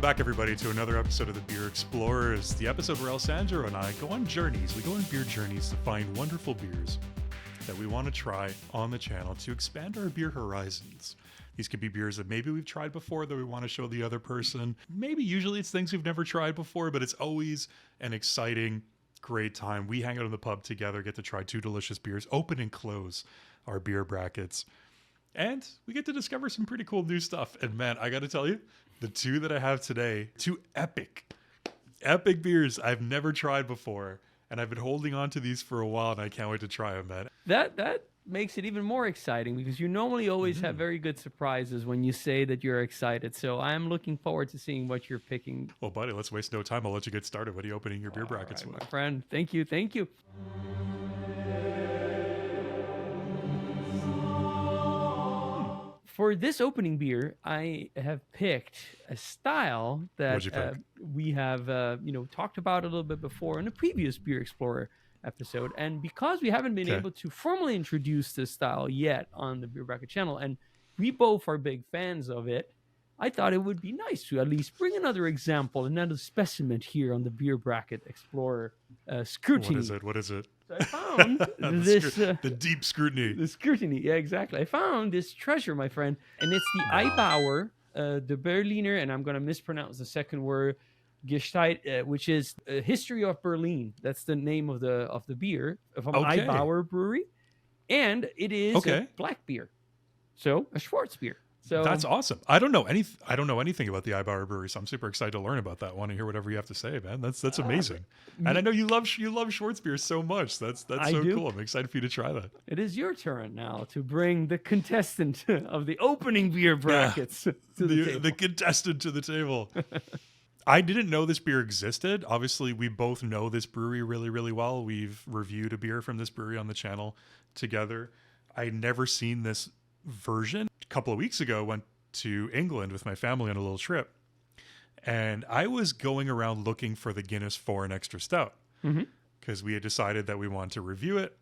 back, everybody, to another episode of the Beer Explorers, the episode where Alessandro and I go on journeys. We go on beer journeys to find wonderful beers that we want to try on the channel to expand our beer horizons. These could be beers that maybe we've tried before that we want to show the other person. Maybe usually it's things we've never tried before, but it's always an exciting, great time. We hang out in the pub together, get to try two delicious beers, open and close our beer brackets. And we get to discover some pretty cool new stuff. And man, I got to tell you, the two that I have today, two epic beers I've never tried before. And I've been holding on to these for a while, and I can't wait to try them, man. That makes it even more exciting because you normally always have very good surprises when you say that you're excited. So I'm looking forward to seeing what you're picking. Well, buddy, let's waste no time. I'll let you get started. What are you opening your beer brackets with? My friend, thank you. For this opening beer, I have picked a style that we have, talked about a little bit before in a previous Beer Explorer episode. And because we haven't been able to formally introduce this style yet on the Beer Bracket channel, and we both are big fans of it, I thought it would be nice to at least bring another example, another specimen here on the Beer Bracket Explorer scrutiny. What is it? So I found this... the deep scrutiny. The scrutiny, yeah, exactly. I found this treasure, my friend, and it's the Eibauer, the Berliner, and I'm going to mispronounce the second word, Geschichte, which is History of Berlin. That's the name of the beer from Eibauer Brewery, and it is a black beer, so a Schwarz beer. So that's awesome. I don't know anything about the Eibauer Brewery, so I'm super excited to learn about that. I want to hear whatever you have to say, man. That's amazing. And I know you love Schwarz beer so much. That's so cool. I'm excited for you to try that. It is your turn now to bring the contestant of the opening beer brackets to the table. The contestant to the table. I didn't know this beer existed. Obviously, we both know this brewery really, really well. We've reviewed a beer from this brewery on the channel together. I'd never seen this version. A couple of weeks ago, went to England with my family on a little trip, and I was going around looking for the Guinness Foreign Extra Stout because we had decided that we wanted to review it.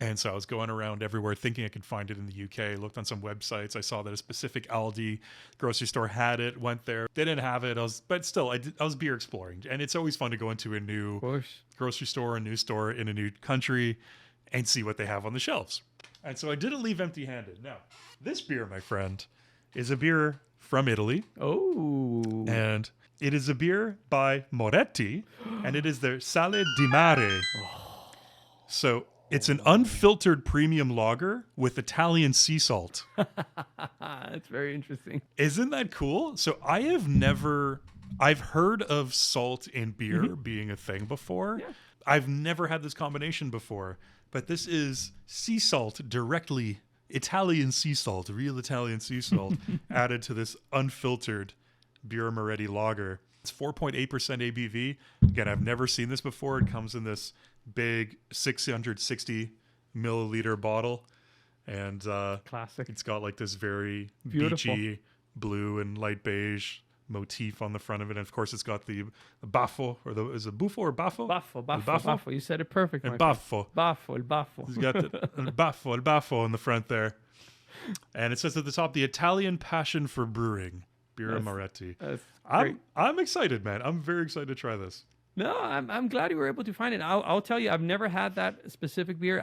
And so I was going around everywhere thinking I could find it in the UK. Looked on some websites. I saw that a specific Aldi grocery store had it. Went there. They didn't have it. I was beer exploring, and it's always fun to go into a new grocery store, a new store in a new country, and see what they have on the shelves. And so I didn't leave empty-handed. Now, this beer, my friend, is a beer from Italy. Oh. And it is a beer by Moretti, and it is their Sale di Mare. So it's an unfiltered premium lager with Italian sea salt. That's very interesting. Isn't that cool? So I've heard of salt in beer being a thing before. Yeah. I've never had this combination before. But this is sea salt directly, Italian sea salt, real Italian sea salt, added to this unfiltered Birra Moretti lager. It's 4.8% ABV. Again, I've never seen this before. It comes in this big 660 milliliter bottle. And classic. It's got like this very beautiful beachy blue and light beige motif on the front of it, and of course it's got the baffo, or is it buffo or baffo? Baffo. You said it perfect. And baffo. El baffo. He's got the el baffo on the front there, and it says at the top, the Italian passion for brewing, Birra Moretti. I'm excited, man. I'm very excited to try this. No, I'm glad you were able to find it. I'll tell you, I've never had that specific beer.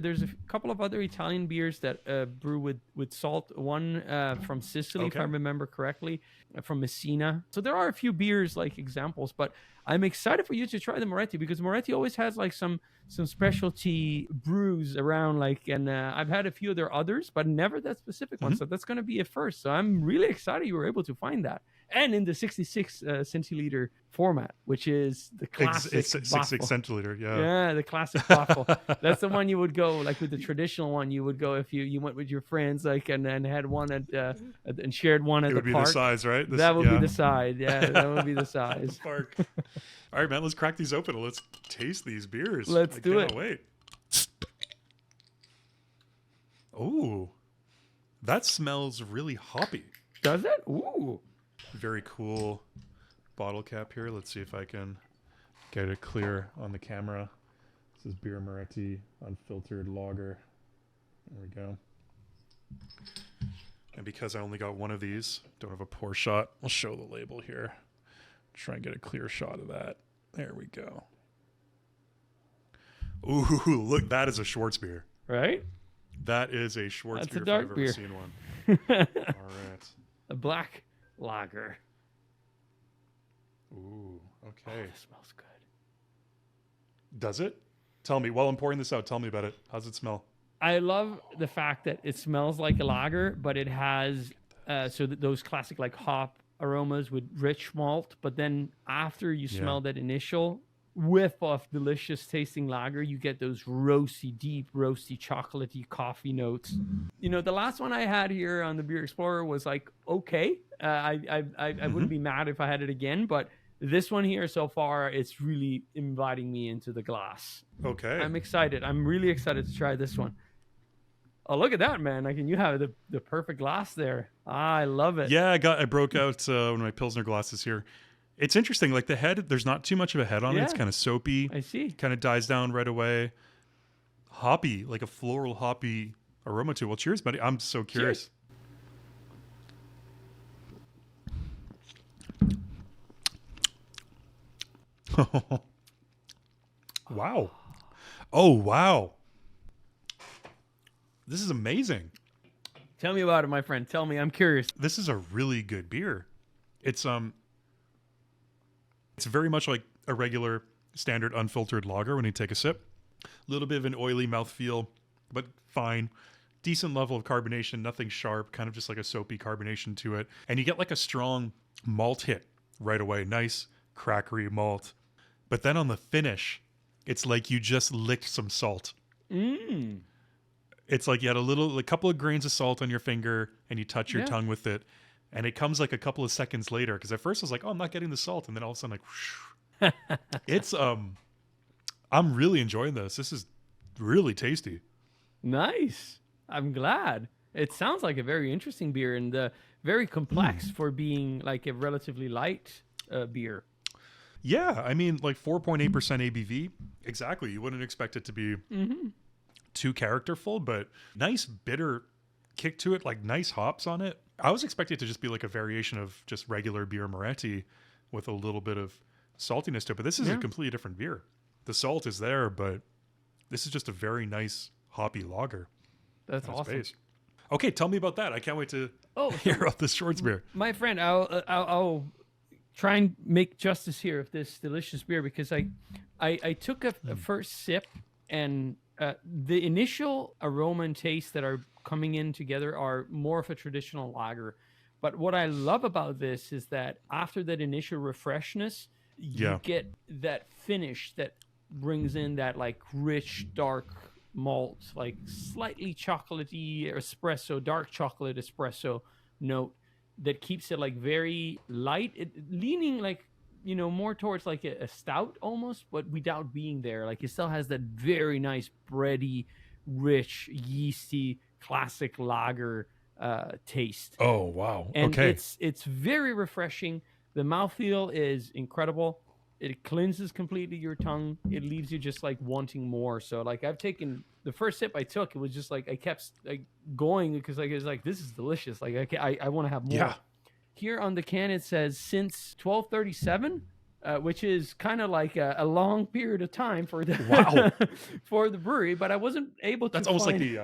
There's a couple of other Italian beers that brew with salt. One from Sicily, if I remember correctly, from Messina. So there are a few beers like examples, but I'm excited for you to try the Moretti because Moretti always has like some specialty brews around. And I've had a few of their others, but never that specific one. So that's going to be a first. So I'm really excited you were able to find that. And in the 66 centiliter format, which is the classic. It's 66 centiliter, yeah. Yeah, the classic waffle. That's the one you would go, like with the traditional one, you would go if you went with your friends, and had one and shared one at the park. It would be the size, right? That would be the size. Yeah, that would be the size. Park. All right, man, let's crack these open and let's taste these beers. Let's do it. I can't wait. Oh, that smells really hoppy. Does it? Ooh. Very cool bottle cap here. Let's see if I can get it clear on the camera. This is Birra Moretti unfiltered lager. There we go. And because I only got one of these, don't have a pour shot, I'll show the label here. Try and get a clear shot of that. There we go. Ooh, look, that is a Schwartz beer. Right? That is a Schwartz That's a beer dark if I've beer. ever seen one. All right. A black lager. Ooh, Oh, okay. this smells good. Does it? Tell me, while I'm pouring this out, tell me about it. How's it smell? I love the fact that it smells like a lager, but it has those classic like hop aromas with rich malt. But then after you smell that initial whiff of delicious tasting lager, you get those roasty, deep, roasty, chocolatey coffee notes. You know, the last one I had here on the Beer Explorer was like okay. I wouldn't be mad if I had it again, but this one here so far, it's really inviting me into the glass. Okay. I'm excited. I'm really excited to try this one. Oh, look at that, man. Like, and you have the perfect glass there. I love it. Yeah, I broke out one of my Pilsner glasses here. It's interesting. Like the head, there's not too much of a head on it. It's kind of soapy. I see. Kind of dies down right away. Hoppy, like a floral hoppy aroma to it. Well, cheers, buddy. I'm so curious. Cheers. Wow. Oh, wow. This is amazing. Tell me about it, my friend. Tell me. I'm curious. This is a really good beer. It's very much like a regular standard unfiltered lager when you take a sip. A little bit of an oily mouthfeel, but fine. Decent level of carbonation, nothing sharp, kind of just like a soapy carbonation to it. And you get like a strong malt hit right away. Nice crackery malt. But then on the finish, it's like you just licked some salt. It's like you had a couple of grains of salt on your finger and you touch your tongue with it. And it comes like a couple of seconds later. Because at first I was like, oh, I'm not getting the salt. And then all of a sudden, like, whoosh. It's, I'm really enjoying this. This is really tasty. Nice. I'm glad. It sounds like a very interesting beer and very complex for being like a relatively light beer. Yeah, I mean, like 4.8% ABV. Exactly. You wouldn't expect it to be too characterful, but nice bitter kick to it, like nice hops on it. I was expecting it to just be like a variation of just regular beer Moretti with a little bit of saltiness to it, but this is a completely different beer. The salt is there, but this is just a very nice hoppy lager. That's awesome. Base. Okay, tell me about that. I can't wait to hear about this Schwartz beer. My friend, I'll try and make justice here of this delicious beer because I took a first sip and the initial aroma and taste that are coming in together are more of a traditional lager. But what I love about this is that after that initial refreshness, you get that finish that brings in that like rich, dark malt, like slightly chocolatey espresso, dark chocolate espresso note that keeps it like very light, leaning like, you know, more towards like a stout almost, but without being there. Like it still has that very nice bready, rich, yeasty, classic lager taste. Oh, wow. And okay. It's very refreshing. The mouthfeel is incredible. It cleanses completely your tongue. It leaves you just like wanting more. So like I've taken the first sip I took, it was just like I kept like going because like it was like this is delicious. Like I want to have more. Yeah. Here on the can it says since 1237, which is kind of like a long period of time for the for the brewery. But I wasn't able to. That's almost like the.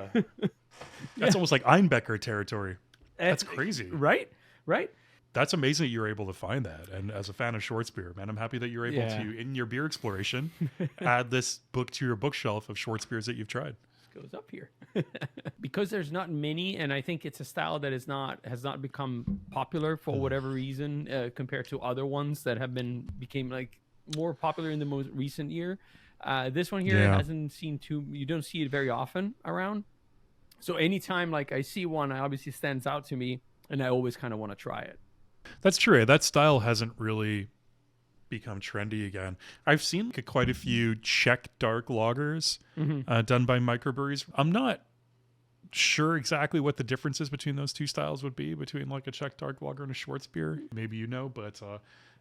That's almost like Einbecker territory. That's crazy, right? Right. That's amazing that you're able to find that. And as a fan of Schwartz beer, man, I'm happy that you're able to, in your beer exploration, add this book to your bookshelf of Schwartz beers that you've tried. Goes up here because there's not many, and I think it's a style that has not become popular for whatever reason compared to other ones that became like more popular in the most recent year. This one here hasn't seen you don't see it very often around. So anytime like I see one, it obviously stands out to me, and I always kind of want to try it. That's true. That style hasn't really become trendy again. I've seen quite a few Czech dark lagers done by microbreweries. I'm not sure exactly what the differences between those two styles would be between like a Czech dark lager and a Schwartz beer. Maybe you know, but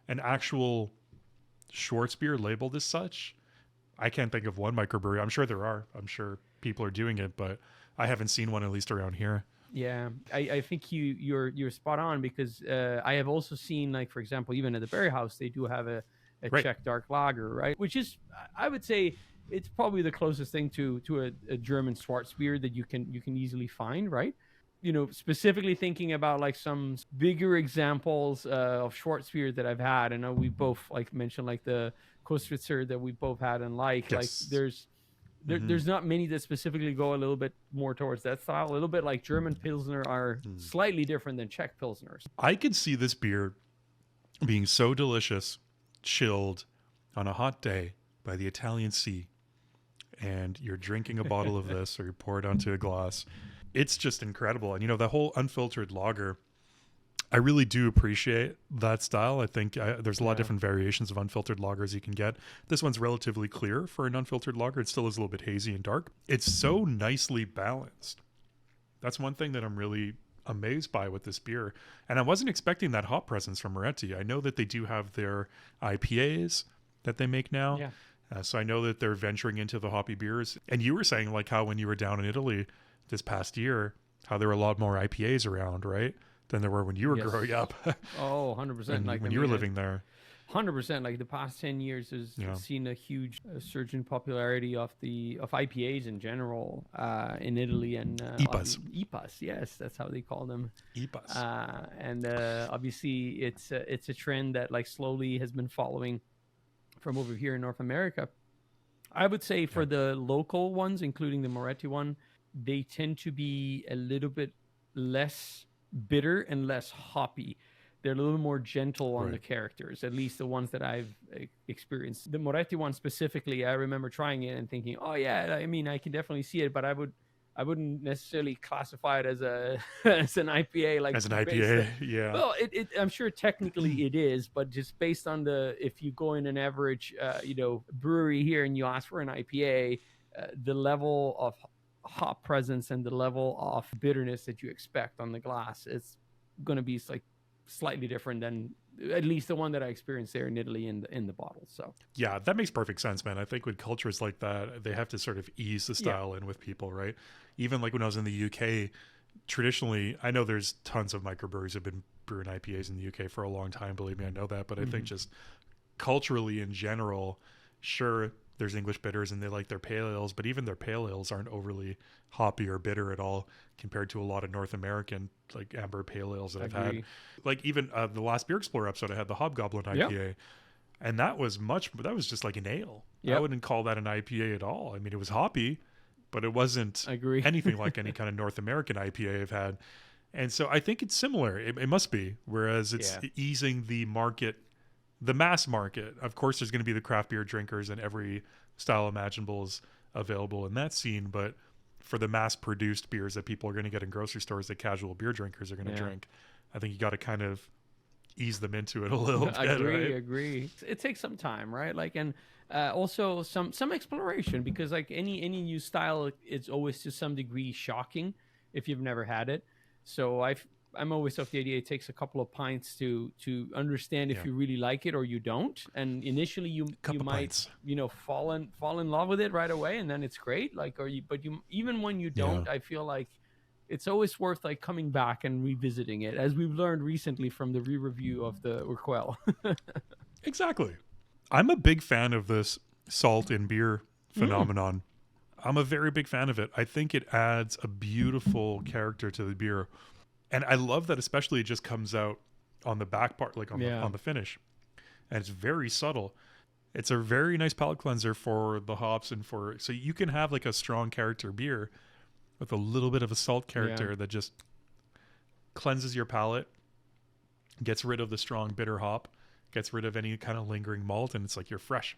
an actual Schwartz beer labeled as such, I can't think of one microbrewery. I'm sure there are. I'm sure people are doing it, but I haven't seen one at least around here. Yeah, I think you're spot on, because I have also seen, like, for example, even at the Berry House, they do have a Right. Czech dark lager, right? Which is, I would say, it's probably the closest thing to a German Schwarzbier that you can easily find, right? Specifically thinking about like some bigger examples of Schwarzbier that I've had. I know we both like mentioned like the Kostritzer that we both had and like Yes. there's not many that specifically go a little bit more towards that style. A little bit like German Pilsner are slightly different than Czech Pilsners. I could see this beer being so delicious, chilled on a hot day by the Italian Sea, and you're drinking a bottle of this or you pour it onto a glass. It's just incredible. And, the whole unfiltered lager, I really do appreciate that style. I think there's a lot of different variations of unfiltered lagers you can get. This one's relatively clear for an unfiltered lager. It still is a little bit hazy and dark. It's so nicely balanced. That's one thing that I'm really amazed by with this beer. And I wasn't expecting that hop presence from Moretti. I know that they do have their IPAs that they make now. Yeah. So I know that they're venturing into the hoppy beers. And you were saying like how when you were down in Italy this past year, how there were a lot more IPAs around, right? Than there were when you were growing up. Oh, 100%. When you were living there. 100%. Like the past 10 years has seen a huge surge in popularity of IPAs in general in Italy, and IPAs. IPAs, yes, that's how they call them. IPAs. And obviously it's a trend that like slowly has been following from over here in North America. I would say for the local ones, including the Moretti one, they tend to be a little bit less bitter and less hoppy. They're a little more gentle on the characters, at least the ones that I've experienced. The Moretti one specifically, I remember trying it and thinking, oh yeah, I mean, I can definitely see it, but I wouldn't necessarily classify it as as an IPA. Like as an IPA, yeah. Well, I'm sure technically it is, but just based on if you go in an average, brewery here and you ask for an IPA, the level of hop presence and the level of bitterness that you expect on the glass, it's going to be like slightly different than at least the one that I experienced there in Italy in the bottle. So yeah, that makes perfect sense, man. I think with cultures like that, they have to sort of ease the style in with people, right? Even like when I was in the UK, traditionally, I know there's tons of microbreweries have been brewing IPAs in the UK for a long time. Believe me, I know that. But I think just culturally in general, sure, there's English bitters and they like their pale ales, but even their pale ales aren't overly hoppy or bitter at all compared to a lot of North American like amber pale ales that I've had. Like even the last Beer Explorer episode, I had the Hobgoblin IPA, and that was just like an ale. I wouldn't call that an IPA at all. I mean, it was hoppy, but it wasn't anything like any kind of North American IPA I've had. And so I think it's similar. It must be. Whereas it's easing the market, the mass market. Of course, there's going to be the craft beer drinkers and every style imaginable is available in that scene. But for the mass produced beers that people are going to get in grocery stores that casual beer drinkers are going to drink, I think you got to kind of ease them into it a little bit. Agree. It takes some time, right? Like, and also some exploration, because like any new style, it's always to some degree shocking if you've never had it. So I'm always of the idea it takes a couple of pints to understand if you really like it or you don't. And initially you might fall in love with it right away, and then it's great. Like, even when you don't, I feel like it's always worth like coming back and revisiting it, as we've learned recently from the re-review of the Urquell. Exactly. I'm a big fan of this salt in beer phenomenon. I'm a very big fan of it. I think it adds a beautiful character to the beer. And I love that, especially it just comes out on the back part, like on the finish. And it's very subtle. It's a very nice palate cleanser for the hops so you can have like a strong character beer with a little bit of a salt character that just cleanses your palate, gets rid of the strong bitter hop, gets rid of any kind of lingering malt, and it's like you're fresh.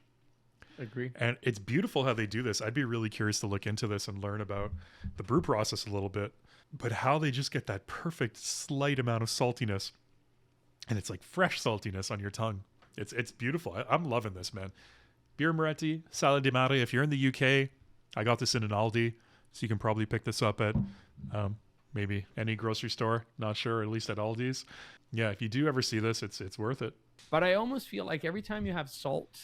Agree. And it's beautiful how they do this. I'd be really curious to look into this and learn about the brew process a little bit, but how they just get that perfect slight amount of saltiness, and it's like fresh saltiness on your tongue. It's beautiful. I'm loving this, man. Birra Moretti, Sala di Mare. If you're in the UK, I got this in an Aldi, so you can probably pick this up at maybe any grocery store. Not sure, at least at Aldi's. Yeah, if you do ever see this, it's worth it. But I almost feel like every time you have salt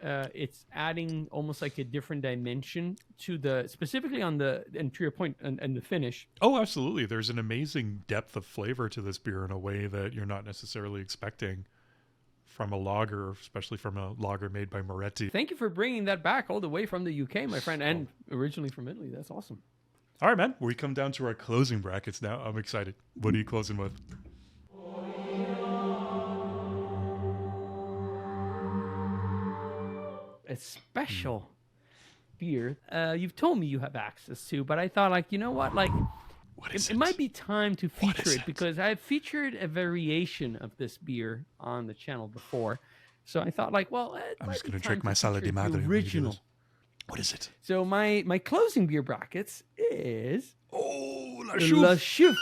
it's adding almost like a different dimension to the, specifically on the, and to your point, and the finish. Oh, absolutely. There's an amazing depth of flavor to this beer in a way that you're not necessarily expecting from a lager, especially from a lager made by Moretti. Thank you for bringing that back all the way from the UK, my friend, and originally from Italy. That's awesome. All right, man. We come down to our closing brackets now. I'm excited. What are you closing with? A special beer you've told me you have access to, but I thought, like, you know what, like, What is it it? might be time to feature is it it? because I've featured a variation of this beer on the channel before. So I thought, like, well, I'm just going to drink my salad di madre. the original. What is it? So my closing beer brackets is Oh, La La Chouffe. Chouffe,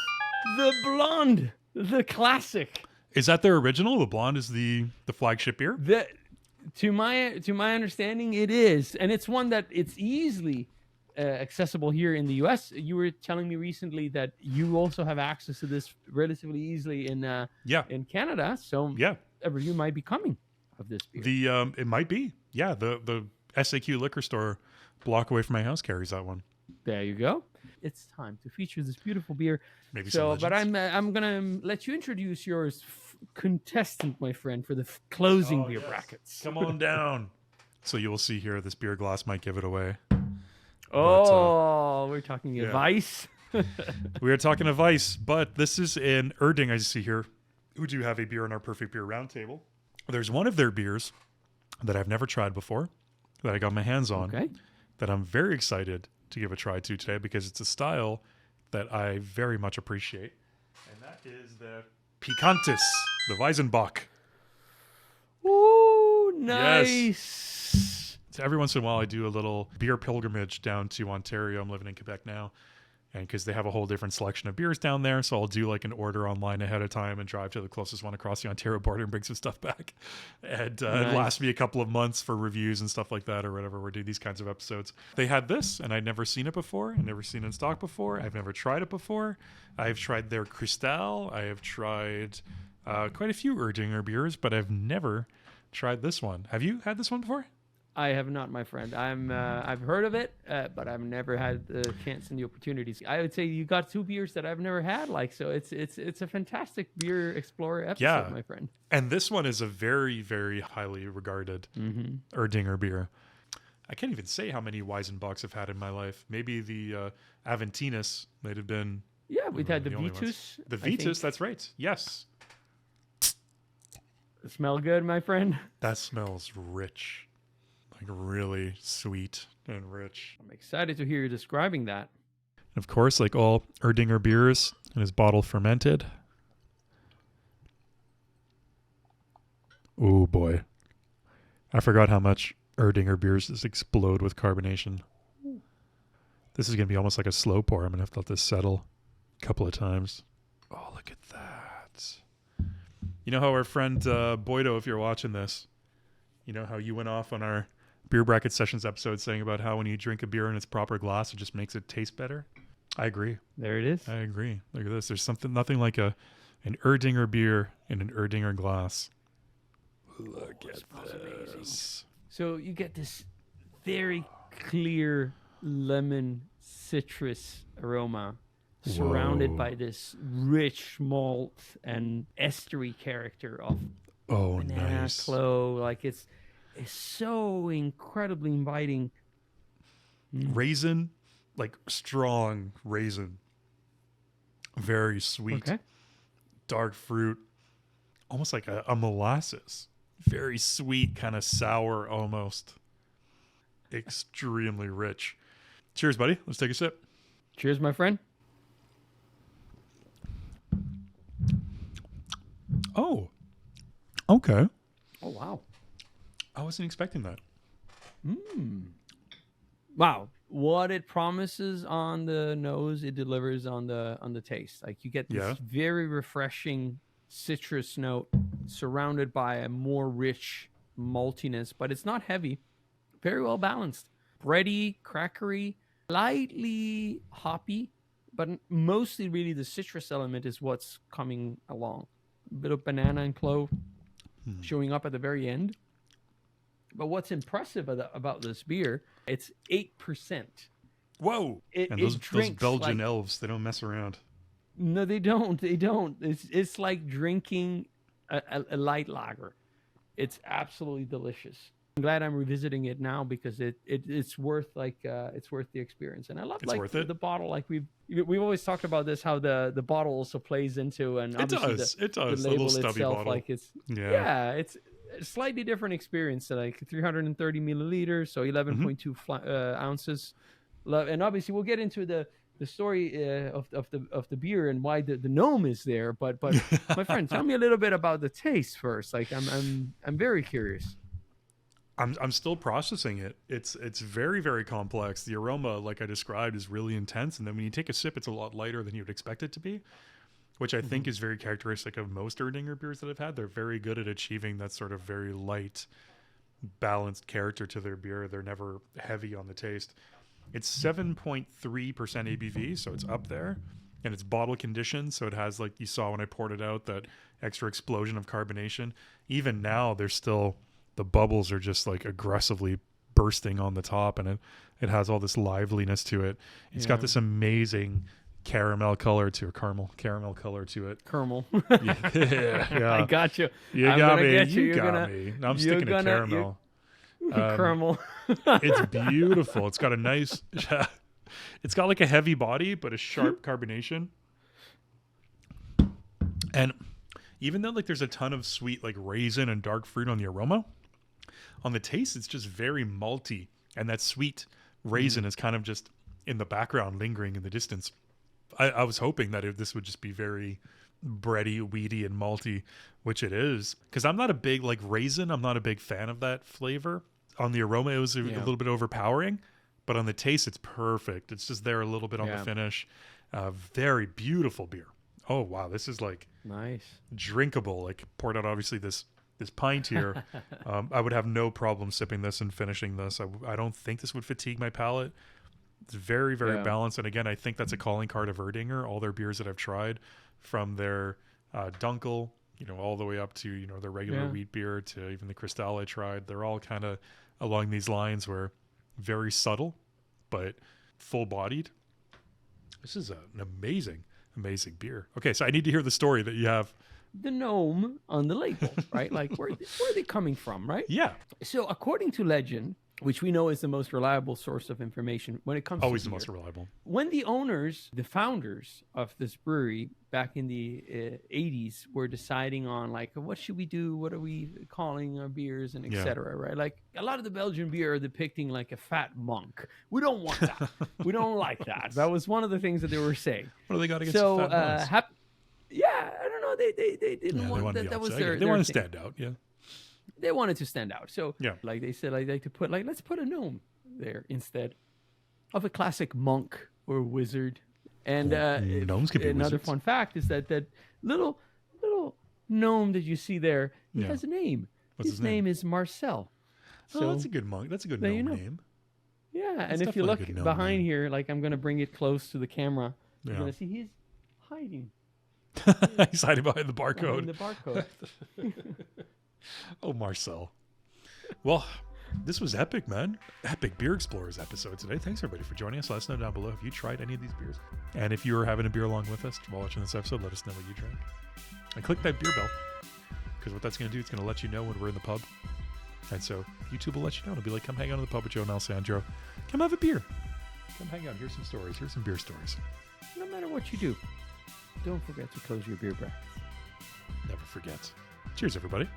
the Blonde, the classic. Is that their original? The blonde is the flagship beer? To my understanding, it is, and it's one that it's easily accessible here in the U.S. You were telling me recently that you also have access to this relatively easily in Canada. So Yeah. a review might be coming of this beer. It might be. Yeah, the SAQ liquor store block away from my house carries that one. There you go. It's time to feature this beautiful beer. Maybe So, some but I'm gonna let you introduce yours, contestant, my friend, for the closing beer brackets. Come on down. So you will see here, this beer glass might give it away. We're talking advice. We are talking a Vice, but this is an Erdinger, I see here, who do have a beer in our Perfect Beer Roundtable. There's one of their beers that I've never tried before, that I got my hands on, that I'm very excited to give a try to today because it's a style that I very much appreciate. And that is the Pikantus, the Weizenbock. Ooh, nice. Yes. So every once in a while, I do a little beer pilgrimage down to Ontario. I'm living in Quebec now. And because they have a whole different selection of beers down there. So I'll do like an order online ahead of time and drive to the closest one across the Ontario border and bring some stuff back. And it lasts me a couple of months for reviews and stuff like that or whatever. We do these kinds of episodes. They had this and I'd never seen it before. I've never seen it in stock before. I've never tried it before. I've tried their Cristal. I have tried quite a few Erdinger beers, but I've never tried this one. Have you had this one before? I have not, my friend. I've heard of it, but I've never had the chance and the opportunities. I would say you got two beers that I've never had. Like, so it's a fantastic beer explorer episode, my friend. And this one is a very, very highly regarded Erdinger beer. I can't even say how many Weizenbocks I've had in my life. Maybe the Aventinus might have been. Yeah, we've had the only Vitus. ones. The Vitus, that's right. Yes. Smell good, my friend. That smells rich. Like really sweet and rich. I'm excited to hear you describing that. And of course, like all Erdinger beers, it is bottle fermented. Oh boy. I forgot how much Erdinger beers just explode with carbonation. This is going to be almost like a slow pour. I'm going to have to let this settle a couple of times. Oh, look at that. You know how our friend Boydo, if you're watching this, you know how you went off on our Beer Bracket Sessions episode saying about how when you drink a beer in its proper glass, it just makes it taste better? I agree. There it is. I agree. Look at this. There's nothing like an Erdinger beer in an Erdinger glass. Look at this. Amazing. So you get this very clear lemon citrus aroma surrounded by this rich malt and estery character of banana, clove. Like it's so incredibly inviting. Raisin, like strong raisin. Very sweet. Okay. Dark fruit. Almost like a molasses. Very sweet, kind of sour almost. Extremely rich. Cheers, buddy. Let's take a sip. Cheers, my friend. Oh. Okay. Oh, wow. I wasn't expecting that. Wow. What it promises on the nose, it delivers on the taste. Like you get this very refreshing citrus note surrounded by a more rich maltiness, but it's not heavy. Very well balanced. Bready, crackery, lightly hoppy, but mostly really the citrus element is what's coming along. A bit of banana and clove showing up at the very end. But what's impressive about this beer, it's 8%. Whoa! It And those drinks Belgian like, elves, they don't mess around. no, they don't. They don't. It's like drinking a light lager. It's absolutely delicious. I'm glad I'm revisiting it now because it's worth it's worth the experience. And I love It's worth it. the bottle. Like we've always talked about this, how the bottle also plays into, and It obviously does. the it does. A label little stubby itself, bottle. like it's Yeah. it's a slightly different experience. So like 330 milliliters, so 11.2 ounces. And obviously we'll get into the story of the beer and why the gnome is there. But my friend, tell me a little bit about the taste first. Like I'm very curious. I'm still processing it. It's very, very complex. The aroma, like I described, is really intense, and then when you take a sip, it's a lot lighter than you would expect it to be, which I think is very characteristic of most Erdinger beers that I've had. They're very good at achieving that sort of very light, balanced character to their beer. They're never heavy on the taste. It's 7.3% ABV, so it's up there, and it's bottle conditioned, so it has, like you saw when I poured it out, that extra explosion of carbonation. Even now, there's still, the bubbles are just like aggressively bursting on the top, and it has all this liveliness to it. It's got this amazing caramel color to it. Caramel. Yeah. I got you. You I'm got gonna me. get you. You You're got gonna- me. I'm you're sticking to gonna- caramel. Caramel. It's beautiful. It's got a nice, it's got like a heavy body, but a sharp carbonation. And even though like there's a ton of sweet like raisin and dark fruit on the aroma, on the taste, it's just very malty. And that sweet raisin is kind of just in the background, lingering in the distance. I was hoping that this would just be very bready, weedy, and malty, which it is. Because I'm not a big like raisin. I'm not a big fan of that flavor. On the aroma, it was a little bit overpowering, but on the taste, it's perfect. It's just there a little bit on the finish. Very beautiful beer. Oh wow, this is like Nice. drinkable. Like poured out obviously this pint here. I would have no problem sipping this and finishing this. I don't think this would fatigue my palate. It's very, very balanced. And again, I think that's a calling card of Erdinger. All their beers that I've tried, from their Dunkel, all the way up to, their regular wheat beer, to even the Cristal I tried. They're all kind of along these lines where very subtle, but full-bodied. This is an amazing, amazing beer. Okay, so I need to hear the story that you have. The gnome on the label, right? Like where are they coming from, right? Yeah. So according to legend, which we know is the most reliable source of information when it comes Always to the beer, most reliable. when the founders of this brewery back in the 80s were deciding on like, what should we do? What are we calling our beers and etc. Right? Like a lot of the Belgian beer are depicting like a fat monk. We don't want that. We don't like that. That was one of the things that they were saying. What do they got against So, fat monks? I don't know. They didn't want that. That was their. They want to thing. stand out. Yeah. They wanted to stand out. So, Yeah. like they said, like to put let's put a gnome there instead of a classic monk or wizard. And gnomes could be another wizards. fun fact is that little gnome that you see there, he has a name. What's his name? name is Marcel. So that's a good monk. That's a good there gnome you know. name. Yeah, and That's if you definitely a look good gnome behind name. here, like I'm gonna bring it close to the camera, you're Yeah. gonna see he's hiding He's hiding behind the behind barcode. the barcode. Oh, Marcel. Well, this was epic, man. Epic Beer Explorers episode today. Thanks, everybody, for joining us. Let us know down below if you tried any of these beers. And if you were having a beer along with us while watching this episode, let us know what you drank. And click that beer bell, because what that's going to do, it's going to let you know when we're in the pub. And so YouTube will let you know. It'll be like, come hang out in the pub with Joe and Alessandro. Come have a beer. Come hang out. Here's some stories. Here's some beer stories. No matter what you do, don't forget to close your beer brackets. Never forget. Cheers, everybody.